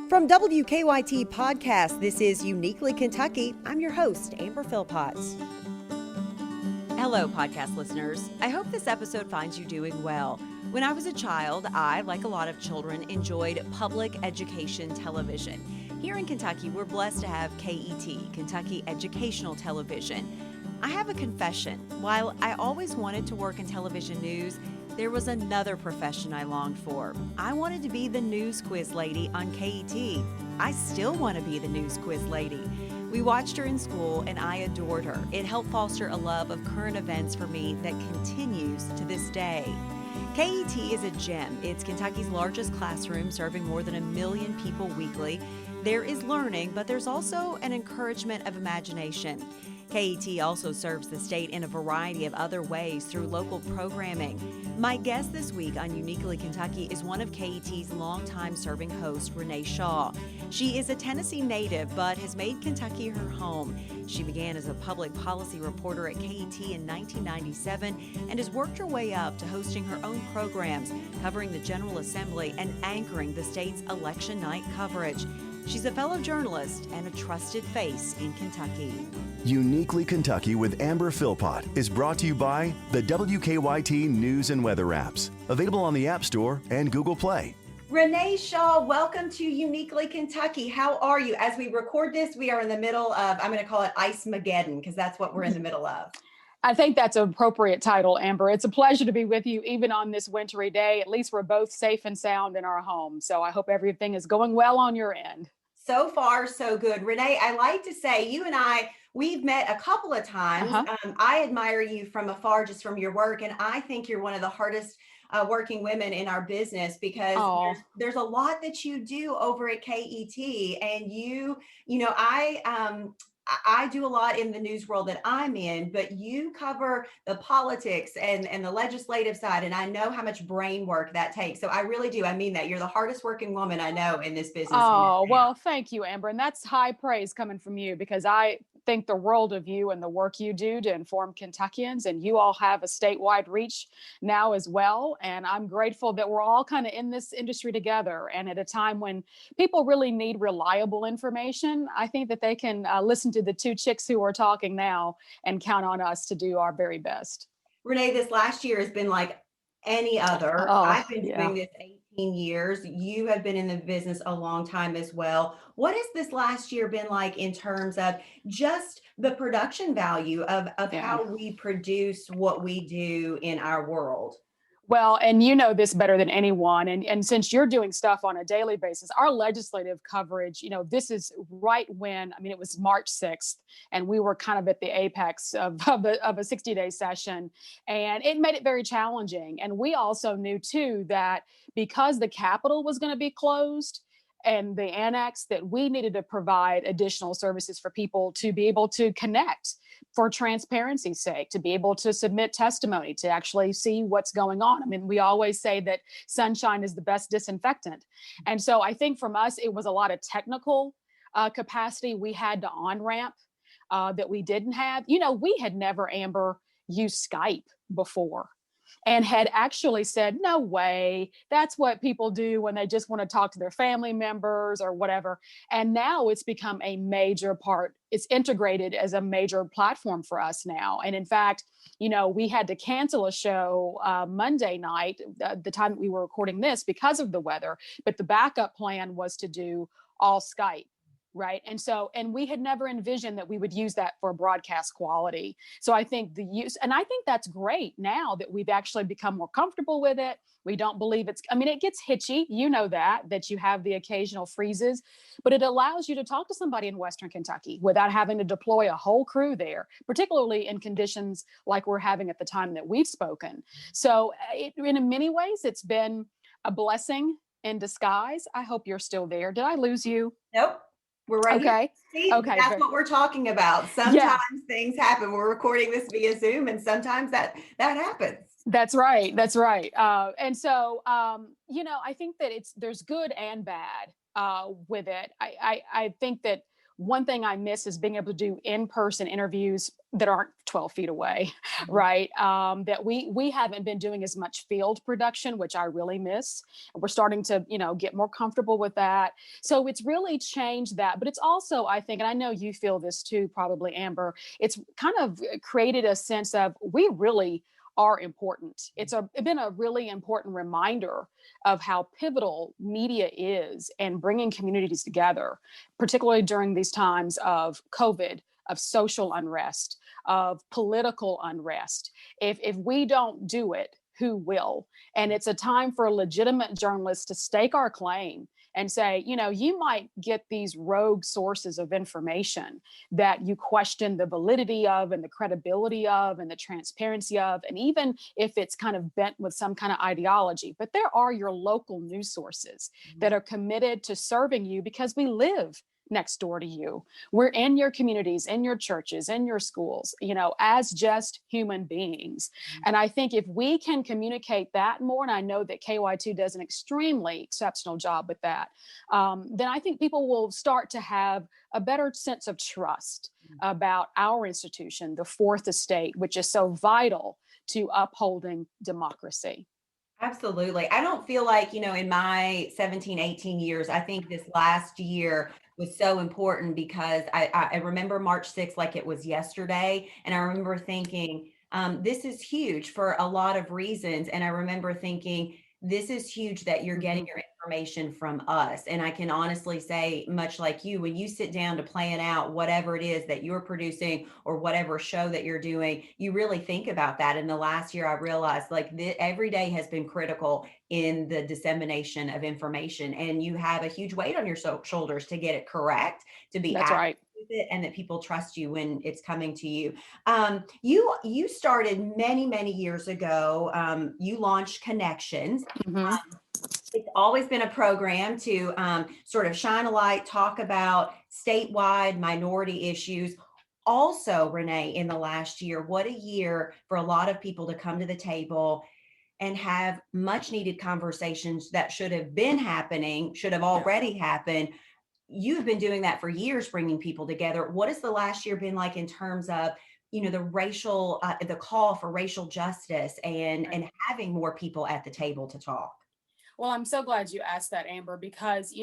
From WKYT Podcast, this is Uniquely Kentucky. I'm your host, Amber Philpott. Hello, podcast listeners. I hope this episode finds you doing well. When I was a child, I, like a lot of children, enjoyed public education television. Here in Kentucky, we're blessed to have KET, Kentucky Educational Television. I have a confession. While I always wanted to work in television news, there was another profession I longed for. I wanted to be the news quiz lady on KET. I still want to be the news quiz lady. We watched her in school and I adored her. It helped foster a love of current events for me that continues to this day. KET is a gem. It's Kentucky's largest classroom, serving more than 1 million people weekly. There is learning, but there's also an encouragement of imagination. KET also serves the state in a variety of other ways through local programming. My guest this week on Uniquely Kentucky is one of KET's longtime serving hosts, Renee Shaw. She is a Tennessee native, but has made Kentucky her home. She began as a public policy reporter at KET in 1997 and has worked her way up to hosting her own programs, covering the General Assembly and anchoring the state's election night coverage. She's a fellow journalist and a trusted face in Kentucky. Uniquely Kentucky with Amber Philpott is brought to you by the WKYT News and Weather apps, available on the App Store and Google Play. Renee Shaw, welcome to Uniquely Kentucky. How are you? As we record this, we are in the middle of, I'm going to call it Ice-mageddon, because that's what we're in the middle of. I think that's an appropriate title, Amber. It's a pleasure to be with you, even on this wintry day. At least we're both safe and sound in our home. So I hope everything is going well on your end. So far, so good. Renee, I like to say you and I, we've met a couple of times. I admire you from afar, just from your work. And I think you're one of the hardest working women in our business, because there's a lot that you do over at KET. And I do a lot in the news world that I'm in, but you cover the politics and the legislative side. And I know how much brain work that takes. So I really do. I mean that. You're the hardest working woman I know in this business. Oh, well, thank you, Amber. And that's high praise coming from you, because I think the world of you and the work you do to inform Kentuckians, and you all have a statewide reach now as well. And I'm grateful that we're all kind of in this industry together. And at a time when people really need reliable information, I think that they can listen to the two chicks who are talking now and count on us to do our very best. Renee, this last year has been like any other. I've been doing this 18 years. You have been in the business a long time as well. What has this last year been like in terms of just the production value of how we produce what we do in our world? Well, and you know this better than anyone. And since you're doing stuff on a daily basis, our legislative coverage, this is right when, it was March 6th, and we were kind of at the apex of a 60-day session, and it made it very challenging. And we also knew, too, that because the Capitol was going to be closed and the annex, that we needed to provide additional services for people to be able to connect for transparency's sake, to be able to submit testimony, to actually see what's going on. We always say that sunshine is the best disinfectant. And so I think from us, it was a lot of technical capacity we had to on-ramp that we didn't have. We had never, Amber, used Skype before, and had actually said, no way, that's what people do when they just want to talk to their family members or whatever. And now it's become a major part. It's integrated as a major platform for us now. And in fact, we had to cancel a show Monday night, the time that we were recording this, because of the weather. But the backup plan was to do all Skype. Right. And we had never envisioned that we would use that for broadcast quality. So I think I think that's great now that we've actually become more comfortable with it. We don't believe it gets hitchy. That you have the occasional freezes, but it allows you to talk to somebody in Western Kentucky without having to deploy a whole crew there, particularly in conditions like we're having at the time that we've spoken. So in many ways, it's been a blessing in disguise. I hope you're still there. Did I lose you? Nope. We're right here. See, okay. That's what we're talking about. Sometimes things happen. We're recording this via Zoom, and sometimes that happens. That's right. And so, I think that there's good and bad with it. I think that one thing I miss is being able to do in-person interviews that aren't 12 feet away, right? That we haven't been doing as much field production, which I really miss. We're starting to, get more comfortable with that. So it's really changed that. But it's also, I think, and I know you feel this too, probably, Amber, it's kind of created a sense of we really are important. It's been a really important reminder of how pivotal media is in bringing communities together, particularly during these times of COVID, of social unrest, of political unrest. If we don't do it, who will? And it's a time for legitimate journalists to stake our claim and say, you might get these rogue sources of information that you question the validity of and the credibility of and the transparency of, and even if it's kind of bent with some kind of ideology. But there are your local news sources that are committed to serving you because we live next door to you. We're in your communities, in your churches, in your schools, as just human beings. And I think if we can communicate that more, and I know that KYT does an extremely exceptional job with that, then I think people will start to have a better sense of trust about our institution, the fourth estate, which is so vital to upholding democracy. Absolutely. I don't feel like, in my 17, 18 years, I think this last year was so important because I remember March 6th like it was yesterday. And I remember thinking, this is huge for a lot of reasons. And I remember thinking, this is huge that you're getting your information from us. And I can honestly say, much like you, when you sit down to plan out whatever it is that you're producing or whatever show that you're doing, you really think about that. In the last year, I realized every day has been critical in the dissemination of information, and you have a huge weight on your shoulders to get it correct, to be That's right. with it, and that people trust you when it's coming to you. You started many years ago. You launched Connections. It's always been a program to sort of shine a light, talk about statewide minority issues. Also, Renee, in the last year, what a year for a lot of people to come to the table and have much needed conversations that should have been happening, should have already happened. You've been doing that for years, bringing people together. What has the last year been like in terms of, the racial, the call for racial justice and having more people at the table to talk? Well, I'm so glad you asked that, Amber, because,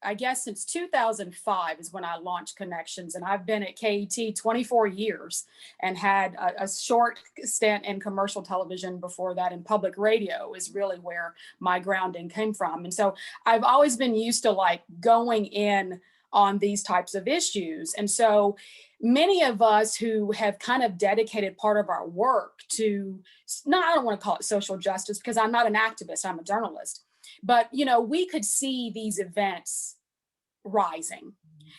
I guess since 2005 is when I launched Connections, and I've been at KET 24 years and had a short stint in commercial television before that, and public radio is really where my grounding came from. And so I've always been used to going in on these types of issues. And so many of us who have kind of dedicated part of our work to, I don't want to call it social justice because I'm not an activist, I'm a journalist, but, we could see these events rising.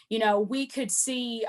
We could see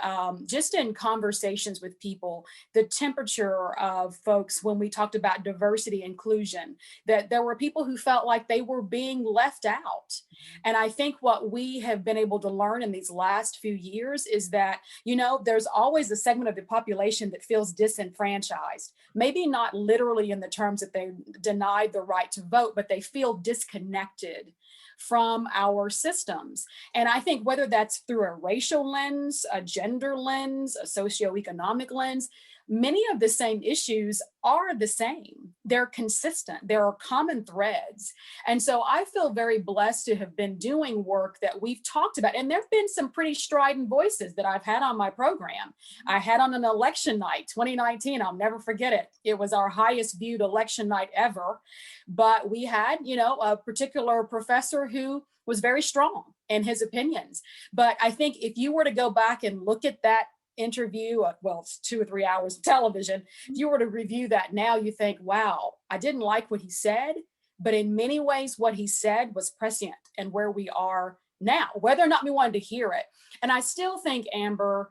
just in conversations with people, the temperature of folks when we talked about diversity, inclusion, that there were people who felt like they were being left out. And I think what we have been able to learn in these last few years is that, there's always a segment of the population that feels disenfranchised, maybe not literally in the terms that they denied the right to vote, but they feel disconnected from our systems. And I think whether that's through a racial lens, a gender lens, a socioeconomic lens, many of the same issues are the same. They're consistent. There are common threads. And so I feel very blessed to have been doing work that we've talked about. And there have been some pretty strident voices that I've had on my program. I had on an election night, 2019, I'll never forget it. It was our highest viewed election night ever. But we had, a particular professor who was very strong in his opinions. But I think if you were to go back and look at that interview, it's 2 or 3 hours of television, if you were to review that now, you think, wow, I didn't like what he said, but in many ways what he said was prescient and where we are now, whether or not we wanted to hear it. And I still think, Amber,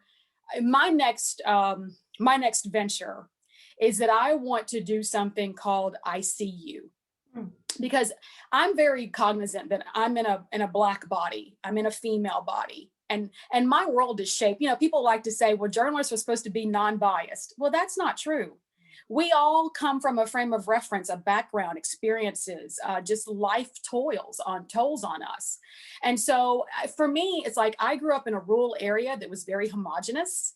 my next venture is that I want to do something called I See You. Because I'm very cognizant that I'm in a Black body, I'm in a female body. And my world is shaped. People like to say, well, journalists are supposed to be non-biased. Well, that's not true. We all come from a frame of reference, a background, experiences, just life tolls on us. And so for me, it's like I grew up in a rural area that was very homogenous,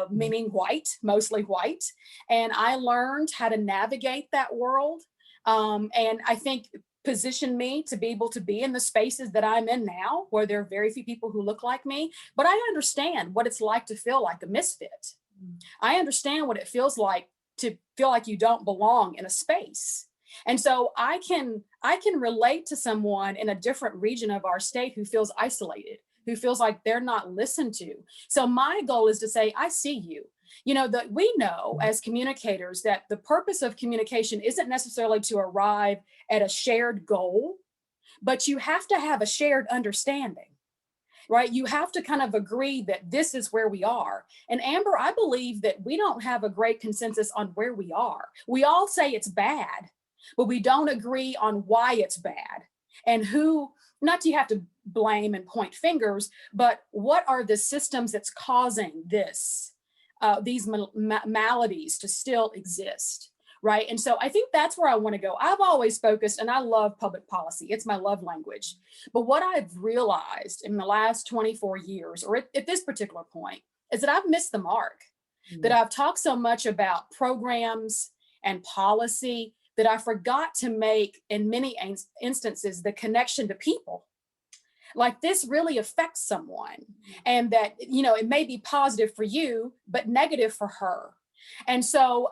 meaning white, mostly white. And I learned how to navigate that world. And I think positioned me to be able to be in the spaces that I'm in now, where there are very few people who look like me. But I understand what it's like to feel like a misfit. I understand what it feels like to feel like you don't belong in a space. And so I can relate to someone in a different region of our state who feels isolated, who feels like they're not listened to. So my goal is to say, I see you. You know, that we know as communicators that the purpose of communication isn't necessarily to arrive at a shared goal, but you have to have a shared understanding. Right? You have to kind of agree that this is where we are. And Amber, I believe that we don't have a great consensus on where we are. We all say it's bad, but we don't agree on why it's bad and who, not that you have to blame and point fingers, but what are the systems that's causing these maladies to still exist. Right. And so I think that's where I want to go. I've always focused, and I love public policy. It's my love language. But what I've realized in the last 24 years, or at this particular point, is that I've missed the mark, that I've talked so much about programs and policy that I forgot to make, in many instances, the connection to people. Like this really affects someone, and that, you know, it may be positive for you, but negative for her. And so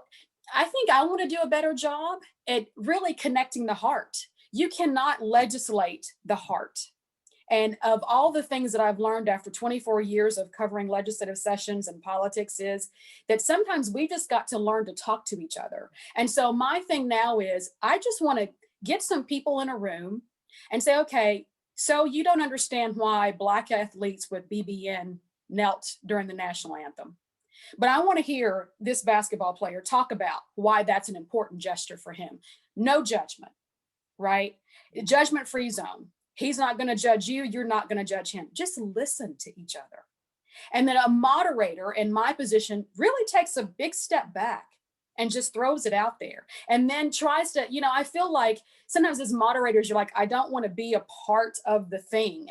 I think I want to do a better job at really connecting the heart. You cannot legislate the heart. And of all the things that I've learned after 24 years of covering legislative sessions and politics is that sometimes we just got to learn to talk to each other. And so my thing now is I just want to get some people in a room and say, okay, so you don't understand why Black athletes with BBN knelt during the national anthem. But I want to hear this basketball player talk about why that's an important gesture for him. No judgment, right? Judgment-free zone. He's not going to judge you. You're not going to judge him. Just listen to each other. And then a moderator in my position really takes a big step back and just throws it out there. And then tries to, you know, I feel like sometimes as moderators, you're like, I don't want to be a part of the thing.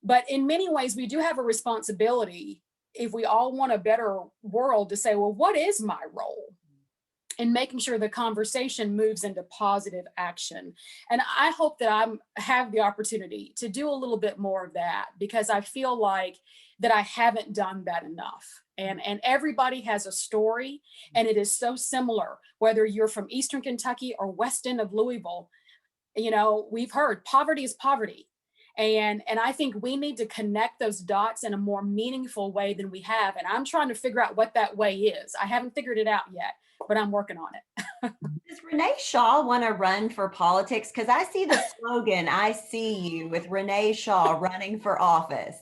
But in many ways, we do have a responsibility, if we all want a better world, to say, well, what is my role in making sure the conversation moves into positive action? And I hope that I have the opportunity to do a little bit more of that, because I feel like that I haven't done that enough. And everybody has a story, and it is so similar, whether you're from Eastern Kentucky or West End of Louisville. You know, we've heard poverty is poverty. And I think we need to connect those dots in a more meaningful way than we have. And I'm trying to figure out what that way is. I haven't figured it out yet, but I'm working on it. Does Renee Shaw want to run for politics? Because I see the slogan, I see you, with Renee Shaw running for office.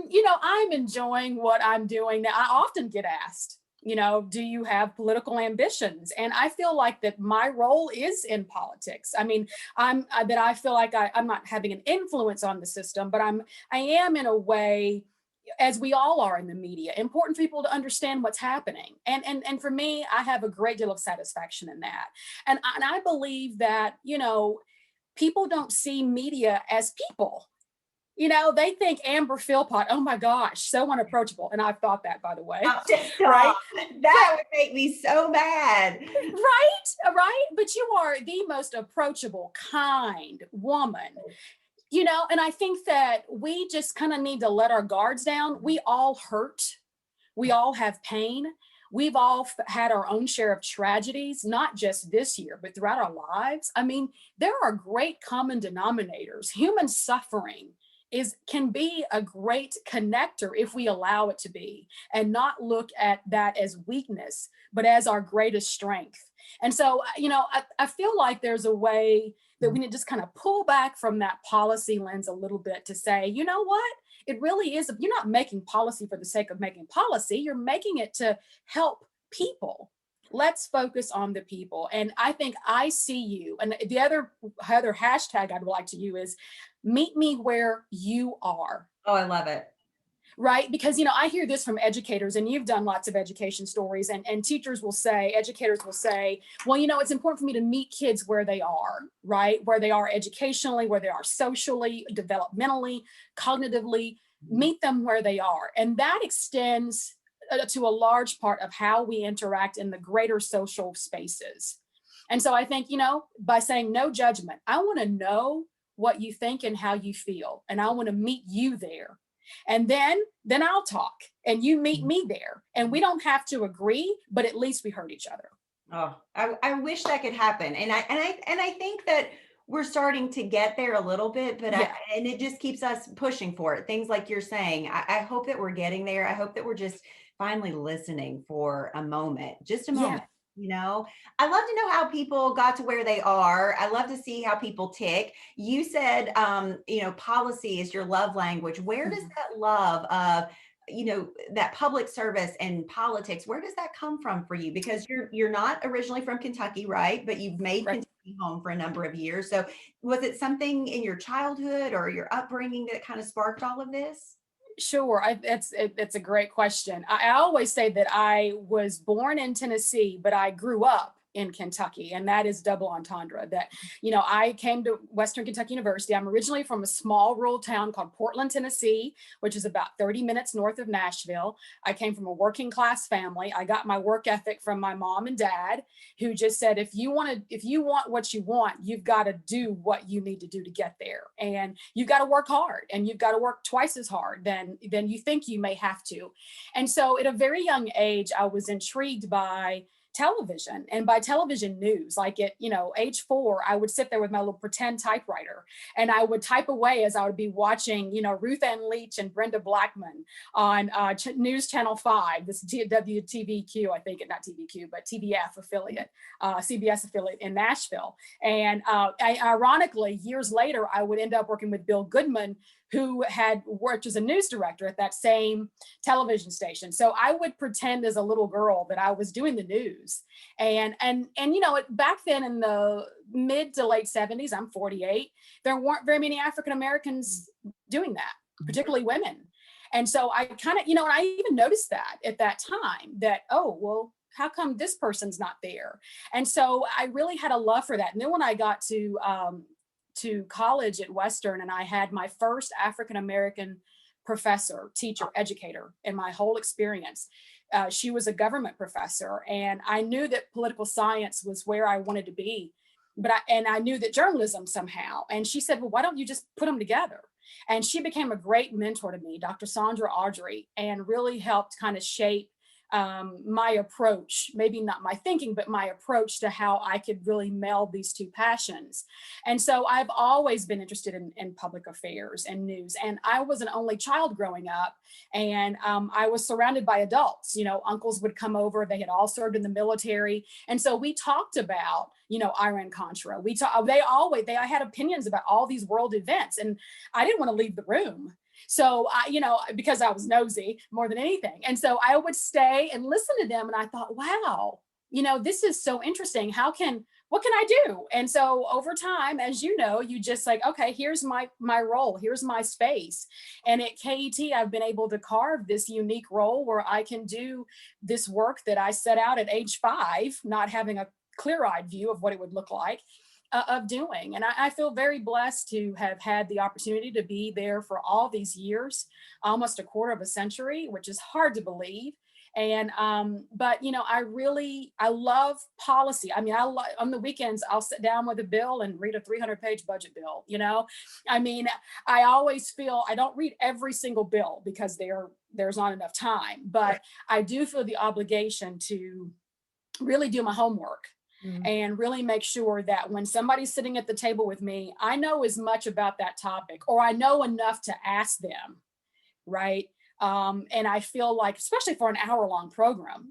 You know, I'm enjoying what I'm doing now. I often get asked, you know, do you have political ambitions? And I feel like that my role is in politics. I mean, I feel like I'm not having an influence on the system, but I am in a way, as we all are in the media, important for people to understand what's happening. And for me, I have a great deal of satisfaction in that. And I believe that, you know, people don't see media as people. You know, they think Amber Philpott, oh my gosh, so unapproachable. And I've thought that, by the way. Right? That would make me so mad. Right. But you are the most approachable, kind woman. You know, and I think that we just kind of need to let our guards down. We all hurt. We all have pain. We've all had our own share of tragedies, not just this year, but throughout our lives. I mean, there are great common denominators. Human suffering can be a great connector if we allow it to be, and not look at that as weakness, but as our greatest strength. And so, you know, I feel like there's a way that we need to just kind of pull back from that policy lens a little bit to say, you know what? It really is, you're not making policy for the sake of making policy. You're making it to help people. Let's focus on the people. And I think I see you. And the other hashtag I'd like to use is meet me where you are. Oh, I love it. Right. Because, I hear this from educators, and you've done lots of education stories, and teachers will say, educators will say, well, it's important for me to meet kids where they are, right? Where they are educationally, where they are socially, developmentally, cognitively, meet them where they are. And that extends to a large part of how we interact in the greater social spaces. And so I think, by saying no judgment, I want to know what you think and how you feel, and I want to meet you there. And then I'll talk and you meet me there, and we don't have to agree, but at least we heard each other. Oh, I wish that could happen. And I think that we're starting to get there a little bit, but Yeah. and it just keeps us pushing for it. Things like you're saying, I hope that we're getting there. I hope that we're just finally listening for a moment, just a moment. Yeah. I love to know how people got to where they are. I love to see how people tick. You said, policy is your love language. Where does that love of, that public service and politics, where does that come from for you? Because you're not originally from Kentucky, right? But you've made Right. Kentucky home for a number of years. So was it something in your childhood or your upbringing that kind of sparked all of this? Sure. It's a great question. I always say that I was born in Tennessee, but I grew up in Kentucky, and that is double entendre. That, I came to Western Kentucky University. I'm originally from a small rural town called Portland, Tennessee, which is about 30 minutes north of Nashville. I came from a working class family. I got my work ethic from my mom and dad, who just said, if you want what you want, you've got to do what you need to do to get there. And you've got to work hard, and you've got to work twice as hard than you think you may have to. And so at a very young age, I was intrigued by television, and by television news. Like at age 4, I would sit there with my little pretend typewriter, and I would type away as I would be watching Ruth Ann Leach and Brenda Blackman on News Channel 5, this WTVQ, I think, not TVQ, but TBF affiliate, CBS affiliate in Nashville. And ironically, years later, I would end up working with Bill Goodman, who had worked as a news director at that same television station. So I would pretend as a little girl that I was doing the news. And back then in the mid to late 70s, I'm 48, there weren't very many African Americans doing that, particularly women. And so I kind of, and I even noticed that at that time that, oh, well, how come this person's not there? And so I really had a love for that. And then when I got to college at Western, and I had my first African-American professor, teacher, educator in my whole experience. She was a government professor, and I knew that political science was where I wanted to be, but I knew that journalism somehow. And she said, well, why don't you just put them together? And she became a great mentor to me, Dr. Sandra Audrey, and really helped kind of shape my approach, maybe not my thinking, but my approach to how I could really meld these two passions. And so I've always been interested in public affairs and news. And I was an only child growing up, and I was surrounded by adults. Uncles would come over, they had all served in the military. And so we talked about, Iran-Contra. I had opinions about all these world events, and I didn't want to leave the room. So, because I was nosy more than anything. And so I would stay and listen to them. And I thought, wow, this is so interesting. What can I do? And so over time, as you know, you just like, okay, here's my role. Here's my space. And at KET, I've been able to carve this unique role where I can do this work that I set out at age 5, not having a clear-eyed view of what it would look like. Of doing. And I feel very blessed to have had the opportunity to be there for all these years, almost a quarter of a century, which is hard to believe. And, but, I love policy. I mean, on the weekends, I'll sit down with a bill and read a 300-page budget bill. I always feel I don't read every single bill because there's not enough time, but I do feel the obligation to really do my homework. And really make sure that when somebody's sitting at the table with me, I know as much about that topic, or I know enough to ask them, right? And I feel like, especially for an hour-long program,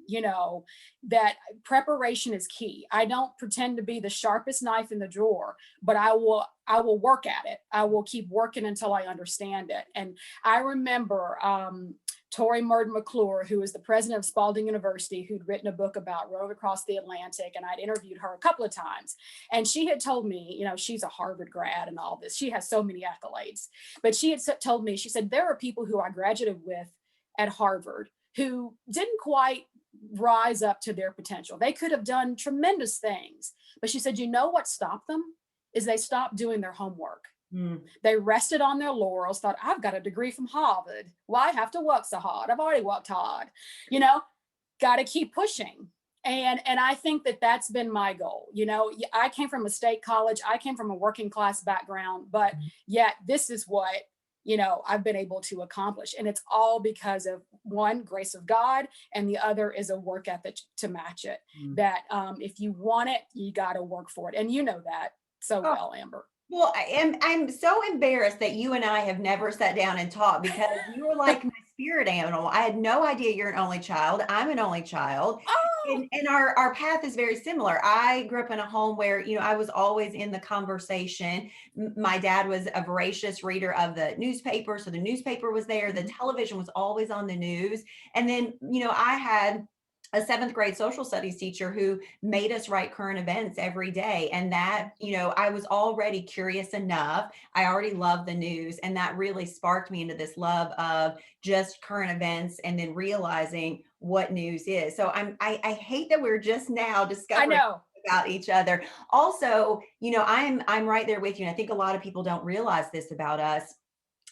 that preparation is key. I don't pretend to be the sharpest knife in the drawer, but I will work at it. I will keep working until I understand it. And I remember Tori Murd McClure, who is the president of Spalding University, who'd written a book about Road Across the Atlantic, and I'd interviewed her a couple of times. And she had told me, she's a Harvard grad and all this. She has so many accolades. But she had told me, she said, there are people who I graduated with at Harvard who didn't quite rise up to their potential. They could have done tremendous things, but she said, you know what stopped them is they stopped doing their homework. They rested on their laurels, thought, I've got a degree from Harvard. Why have to work so hard? I've already worked hard. Got to keep pushing. And I think that that's been my goal. I came from a state college. I came from a working class background, but yet this is what, I've been able to accomplish. And it's all because of, one, grace of God, and the other is a work ethic to match it. That if you want it, you got to work for it. And you know that so well, Amber. Well, I'm so embarrassed that you and I have never sat down and talked, because you were like my spirit animal. I had no idea you're an only child. I'm an only child. Oh. And our path is very similar. I grew up in a home where, I was always in the conversation. My dad was a voracious reader of the newspaper. So the newspaper was there. The television was always on the news. And then, I had a 7th grade social studies teacher who made us write current events every day. And that, I was already curious enough. I already loved the news. And that really sparked me into this love of just current events and then realizing what news is. So I hate that we're just now discovering about each other. Also, I'm right there with you. And I think a lot of people don't realize this about us.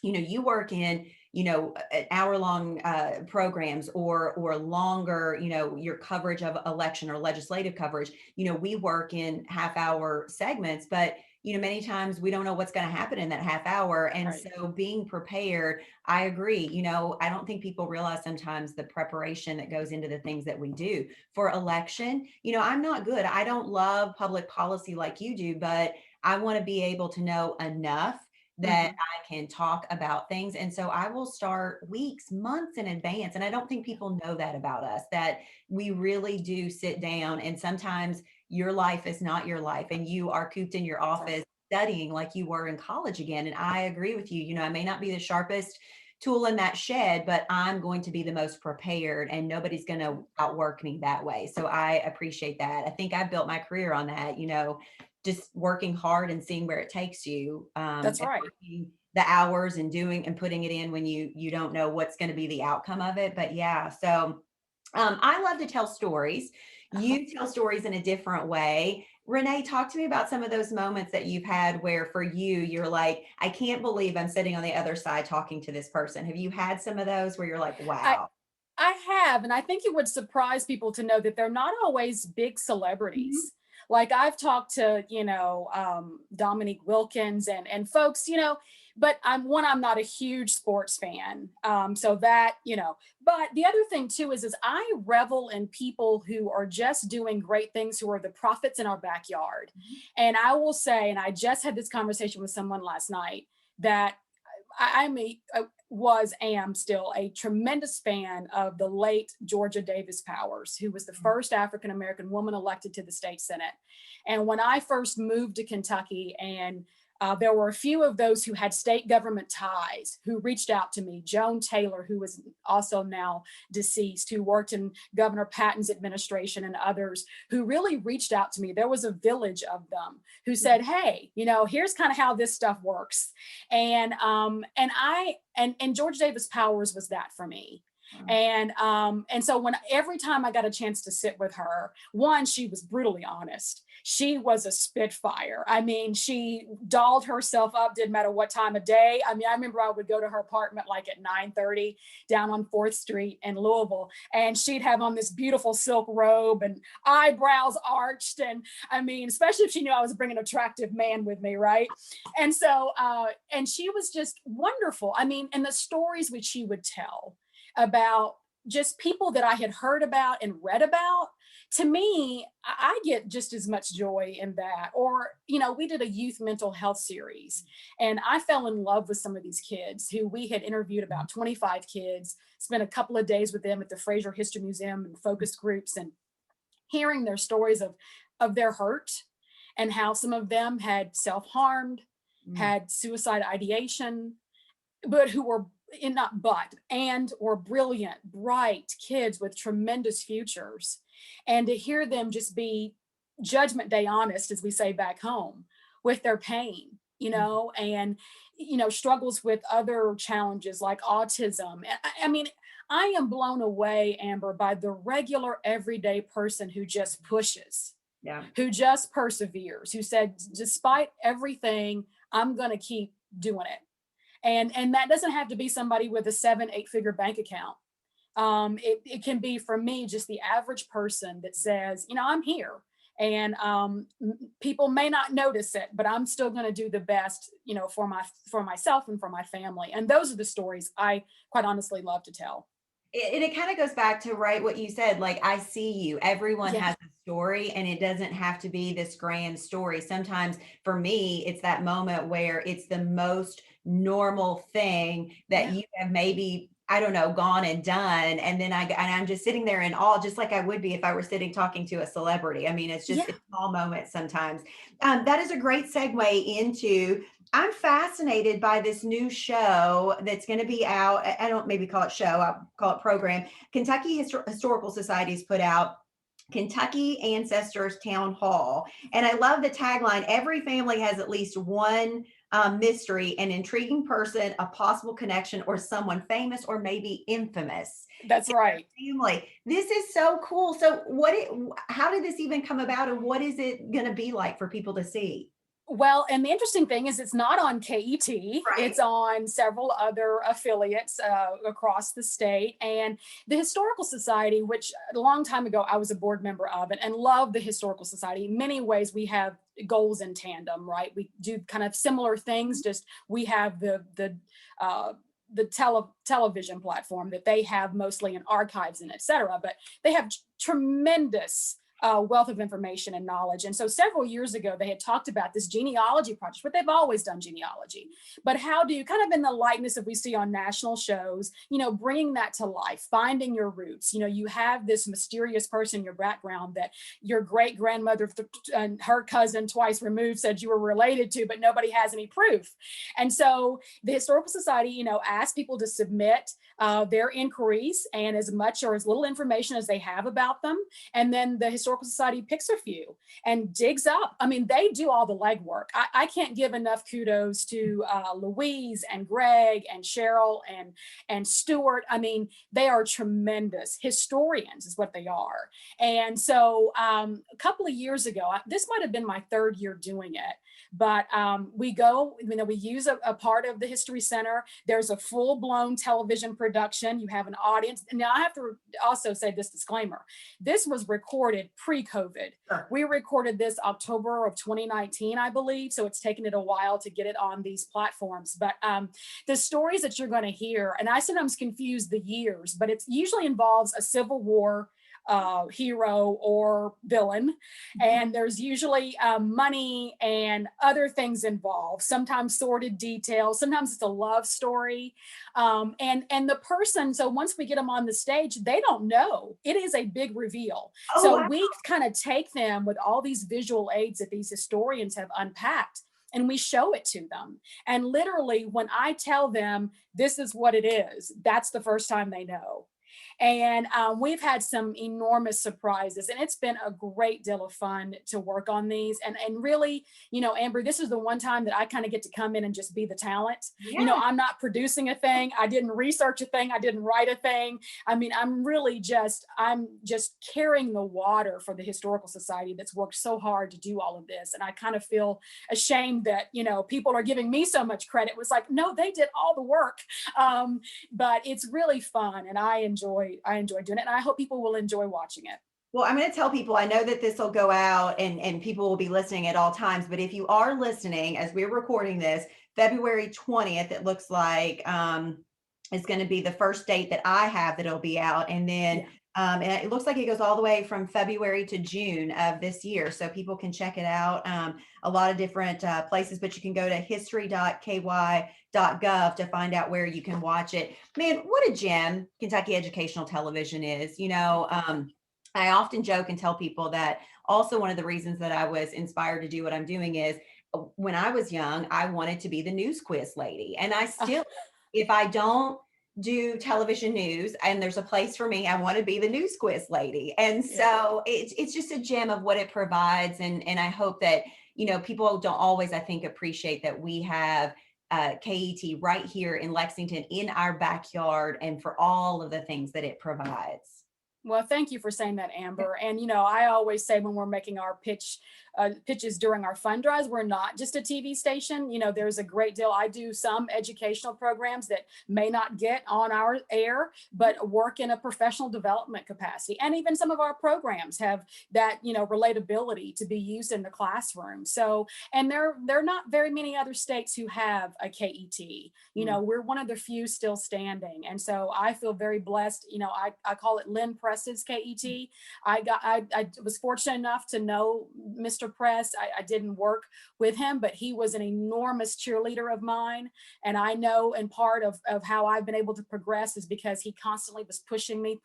You work in an hour-long programs or longer, your coverage of election or legislative coverage. We work in half-hour segments, but many times we don't know what's going to happen in that half hour. And so being prepared, I agree. I don't think people realize sometimes the preparation that goes into the things that we do for election. I'm not good. I don't love public policy like you do, but I want to be able to know enough that I can talk about things. And so I will start weeks, months in advance. And I don't think people know that about us, that we really do sit down, and sometimes your life is not your life and you are cooped in your office studying like you were in college again. And I agree with you. I may not be the sharpest tool in that shed, but I'm going to be the most prepared, and nobody's going to outwork me that way. So I appreciate that. I think I've built my career on that, just working hard and seeing where it takes you. That's right. The hours and doing and putting it in when you don't know what's going to be the outcome of it. But yeah, so I love to tell stories. You tell stories in a different way. Renee, talk to me about some of those moments that you've had where for you, you're like, I can't believe I'm sitting on the other side talking to this person. Have you had some of those where you're like, wow? I have. And I think it would surprise people to know that they're not always big celebrities. Like I've talked to, Dominique Wilkins and folks, but I'm not a huge sports fan. So that, but the other thing too is I revel in people who are just doing great things, who are the prophets in our backyard. And I will say, and I just had this conversation with someone last night, that am still a tremendous fan of the late Georgia Davis Powers, who was the first African-American woman elected to the state Senate. And when I first moved to Kentucky, and there were a few of those who had state government ties who reached out to me. Joan Taylor, who is also now deceased, who worked in Governor Patton's administration, and others who really reached out to me. There was a village of them who said, hey, here's kind of how this stuff works. And George Davis Powers was that for me. And so every time I got a chance to sit with her, one, she was brutally honest. She was a spitfire. I mean, she dolled herself up, didn't matter what time of day. I mean, I remember I would go to her apartment like at 9:30 down on 4th Street in Louisville, and she'd have on this beautiful silk robe and eyebrows arched. And I mean, especially if she knew I was bringing an attractive man with me, right? And so, and she was just wonderful. I mean, and the stories which she would tell about just people that I had heard about and read about, to me, I get just as much joy in that. Or, we did a youth mental health series, and I fell in love with some of these kids who we had interviewed, about 25 kids, spent a couple of days with them at the Fraser History Museum and focus groups, and hearing their stories of their hurt and how some of them had self-harmed, had suicide ideation, but who were or brilliant, bright kids with tremendous futures. And to hear them just be Judgment Day honest, as we say back home, with their pain, and, struggles with other challenges like autism. I mean, I am blown away, Amber, by the regular everyday person who just pushes, Yeah. who just perseveres, who said, despite everything, I'm going to keep doing it. And that doesn't have to be somebody with a 7-8 figure bank account. It can be, for me, just the average person that says, I'm here, and people may not notice it, but I'm still going to do the best, for myself and for my family. And those are the stories I quite honestly love to tell. It kind of goes back to what you said, like, I see you. Everyone Yeah. has a story, and it doesn't have to be this grand story. Sometimes for me, it's that moment where it's the most normal thing that you have maybe, I don't know, gone and done. And then I'm just sitting there in awe, just like I would be if I were sitting talking to a celebrity. I mean, it's just it's small moments sometimes. That is a great segue into, I'm fascinated by this new show that's going to be out. I don't maybe call it show, I'll call it program. Kentucky Historical Society's put out Kentucky Ancestors Town Hall. And I love the tagline: every family has at least one mystery, an intriguing person, a possible connection, or someone famous or maybe infamous. That's right. Family. This is so cool. So how did this even come about, and what is it going to be like for people to see? Well, and the interesting thing is it's not on KET. Right. It's on several other affiliates across the state. And the Historical Society, which a long time ago I was a board member of it and love the Historical Society. In many ways, we have goals in tandem, right? We do kind of similar things, just we have the television platform that they have mostly in archives and et cetera, but they have tremendous wealth of information and knowledge. And so several years ago, they had talked about this genealogy project, but they've always done genealogy. But how do you, kind of in the likeness that we see on national shows, bringing that to life, finding your roots. You have this mysterious person in your background that your great grandmother and her cousin twice removed said you were related to, but nobody has any proof. And so the Historical Society, asked people to submit their inquiries and as much or as little information as they have about them. And then the Historical Society picks a few and digs up. I mean, they do all the legwork. I can't give enough kudos to Louise and Greg and Cheryl and Stuart. I mean, they are tremendous historians is what they are. And so a couple of years ago, this might have been my third year doing it, but we go, we use a part of the History Center. There's a full-blown television production. You have an audience. Now, I have to also say this disclaimer. This was recorded pre-COVID. Sure. We recorded this October of 2019, I believe. So it's taken it a while to get it on these platforms. But the stories that you're going to hear, and I sometimes confuse the years, but it usually involves a Civil War hero or villain. And there's usually money and other things involved, sometimes sordid details, sometimes it's a love story. And the person, so once we get them on the stage, they don't know. It is a big reveal. Oh, so wow. We kind of take them with all these visual aids that these historians have unpacked, and we show it to them. And literally, when I tell them this is what it is, that's the first time they know. And we've had some enormous surprises, and it's been a great deal of fun to work on these. And really, Amber, this is the one time that I kind of get to come in and just be the talent. Yeah. I'm not producing a thing. I didn't research a thing. I didn't write a thing. I mean, I'm just carrying the water for the Historical Society that's worked so hard to do all of this. And I kind of feel ashamed that, people are giving me so much credit. It was like, no, they did all the work. But it's really fun, and I enjoy doing it, and I hope people will enjoy watching it. Well, I'm going to tell people, I know that this will go out and people will be listening at all times, but if you are listening as we're recording this, February 20th, it looks like is going to be the first date that I have that it'll be out. And then and it looks like it goes all the way from February to June of this year. So people can check it out. A lot of different places, but you can go to history.ky.gov to find out where you can watch it. Man, what a gem Kentucky Educational Television is. I often joke and tell people that also one of the reasons that I was inspired to do what I'm doing is when I was young, I wanted to be the news quiz lady. And I still, if I don't do television news and there's a place for me, I want to be the news quiz lady. And so it's just a gem of what it provides. And I hope that, people don't always, I think, appreciate that we have KET right here in Lexington, in our backyard, and for all of the things that it provides. Well, thank you for saying that, Amber. And, I always say when we're making our pitches during our fund drives, we're not just a TV station. There's a great deal. I do some educational programs that may not get on our air, but work in a professional development capacity. And even some of our programs have that, relatability to be used in the classroom. So, and there are not very many other states who have a KET. We're one of the few still standing. And so I feel very blessed. I call it Lynn Press's KET. I was fortunate enough to know Mr. Press. I didn't work with him, but he was an enormous cheerleader of mine. And I know, and part of how I've been able to progress is because he constantly was pushing me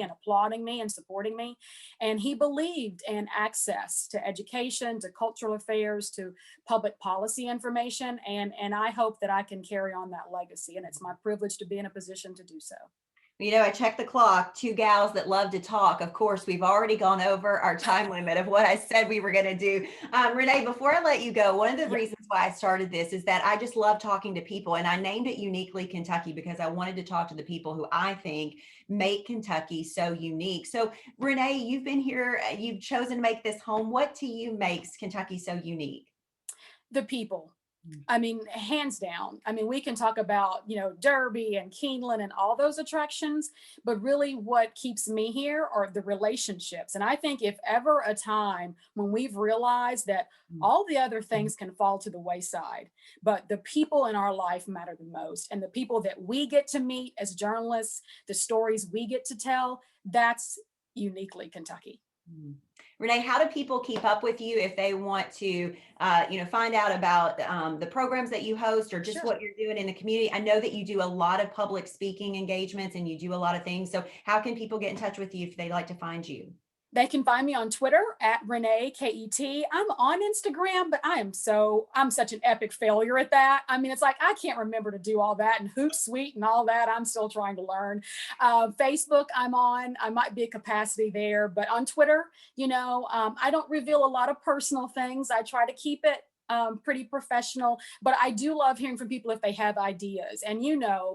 and applauding me and supporting me. And he believed in access to education, to cultural affairs, to public policy information. And I hope that I can carry on that legacy. And it's my privilege to be in a position to do so. I checked the clock, two gals that love to talk. Of course, we've already gone over our time limit of what I said we were going to do. Renee, before I let you go, one of the reasons why I started this is that I just love talking to people, and I named it Uniquely Kentucky because I wanted to talk to the people who I think make Kentucky so unique. So Renee, you've been here, you've chosen to make this home. What to you makes Kentucky so unique? The people. I mean, hands down. I mean, we can talk about, Derby and Keeneland and all those attractions, but really what keeps me here are the relationships. And I think if ever a time when we've realized that all the other things can fall to the wayside, but the people in our life matter the most, and the people that we get to meet as journalists, the stories we get to tell, that's uniquely Kentucky. Renee, how do people keep up with you if they want to, find out about the programs that you host or just what you're doing in the community? I know that you do a lot of public speaking engagements and you do a lot of things. So how can people get in touch with you if they'd like to find you? They can find me on Twitter at Renee KET. I'm on Instagram, but I'm such an epic failure at that. I mean, it's like, I can't remember to do all that, and Hootsuite and all that. I'm still trying to learn. Facebook, I'm on. I might be a capacity there, but on Twitter, I don't reveal a lot of personal things. I try to keep it pretty professional, but I do love hearing from people if they have ideas. And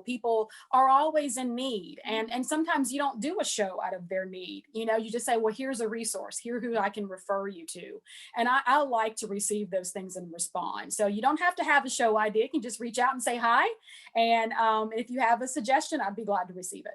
people are always in need, and sometimes you don't do a show out of their need. You just say, well, here's a resource, here who I can refer you to. And I like to receive those things and respond. So you don't have to have a show idea. You can just reach out and say hi. And if you have a suggestion, I'd be glad to receive it.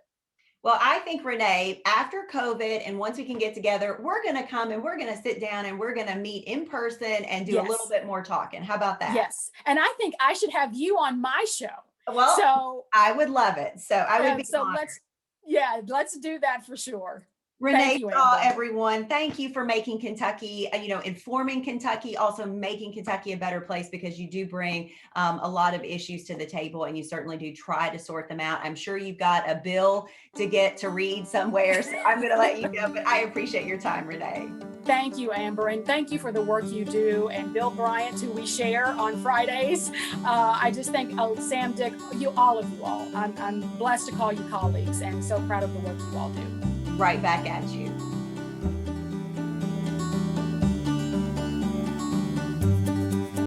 Well, I think, Renee, after COVID and once we can get together, we're going to come and we're going to sit down and we're going to meet in person and do a little bit more talking. How about that? Yes. And I think I should have you on my show. Well, so I would love it. So I would be honored. Let's do that for sure. Renee Shaw, everyone, thank you for making Kentucky, informing Kentucky, also making Kentucky a better place, because you do bring a lot of issues to the table, and you certainly do try to sort them out. I'm sure you've got a bill to get to read somewhere, so I'm going to let you go, but I appreciate your time, Renee. Thank you, Amber, and thank you for the work you do, and Bill Bryant, who we share on Fridays. I just think Sam, Dick, all of you all. I'm blessed to call you colleagues, and so proud of the work you all do. Right back at you.